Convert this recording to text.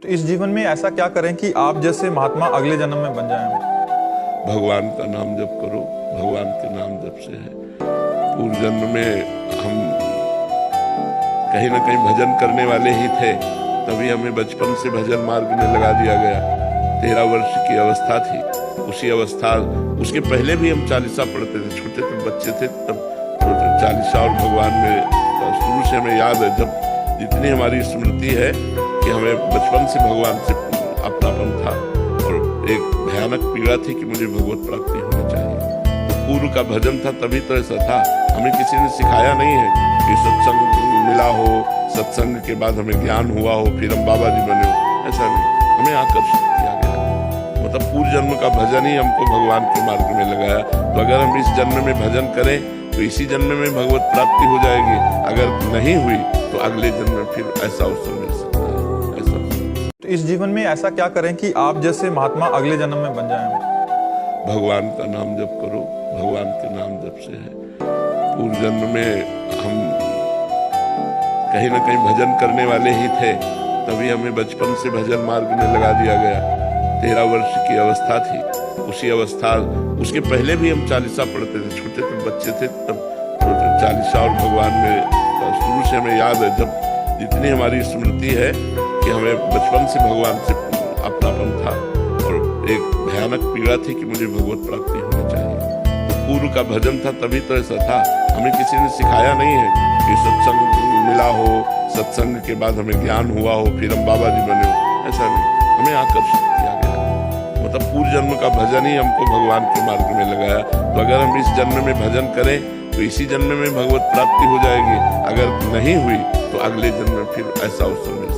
तो इस जीवन में ऐसा क्या करें कि आप जैसे महात्मा अगले जन्म में बन जाएं? भगवान का नाम जप करो। भगवान के नाम जप से है। पूर्व जन्म में हम कहीं ना कहीं भजन करने वाले ही थे, तभी हमें बचपन से भजन मार्ग में लगा दिया गया। 13 वर्ष की अवस्था थी। उसी अवस्था, उसके पहले भी हम चालीसा पढ़ते थे, छोटे थे, बच्चे थे तब चालीसा और भगवान में शुरू से हमें याद है। जब जितनी हमारी स्मृति है कि हमें बचपन से भगवान से अपनापन था और एक भयानक पीड़ा थी कि मुझे भगवत प्राप्ति होनी चाहिए। तो पूर्व का भजन था, तभी तो ऐसा था। हमें किसी ने सिखाया नहीं है कि सत्संग मिला हो, सत्संग के बाद हमें ज्ञान हुआ हो, फिर हम बाबा जी बने हो, ऐसा नहीं। हमें आकर्षित किया गया। मतलब पूर्व जन्म का भजन ही हमको भगवान के मार्ग में लगाया। तो अगर हम इस जन्म में भजन करें तो इसी जन्म में भगवत प्राप्ति हो जाएगी। अगर नहीं हुई तो अगले जन्म में फिर ऐसा अवसर मिल सकता है। ऐसा तो इस जीवन में ऐसा क्या करें कि आप जैसे महात्मा अगले जन्म में बन जाएं? भगवान का नाम जप करो। भगवान के नाम जप से है। पूर्व जन्म में हम कहीं ना कहीं भजन करने वाले ही थे, तभी हमें बचपन से भजन मार्ग में लगा दिया गया। 13 वर्ष की अवस्था थी। उसी अवस्था, उसके पहले भी हम चालीसा पढ़ते थे, छोटे थे, बच्चे थे तब चालीसा और भगवान में शुरू से हमें याद है। जब जितनी हमारी स्मृति है कि हमें बचपन से भगवान से अपनापन था और एक भयानक पीड़ा थी कि मुझे भगवत प्राप्ति होनी चाहिए। तो पूर्व का भजन था, तभी तो ऐसा था। हमें किसी ने सिखाया नहीं है कि सत्संग मिला हो, सत्संग के बाद हमें ज्ञान हुआ हो, फिर हम बाबा जी बने हो, ऐसा नहीं। हमें आकर्षित किया गया। मतलब पूर्व जन्म का भजन ही हमको भगवान के मार्ग में लगाया। तो अगर हम इस जन्म में भजन करें तो इसी जन्म में भगवत प्राप्ति हो जाएगी। अगर नहीं हुई तो अगले जन्म में फिर ऐसा अवसर मिल सकता है।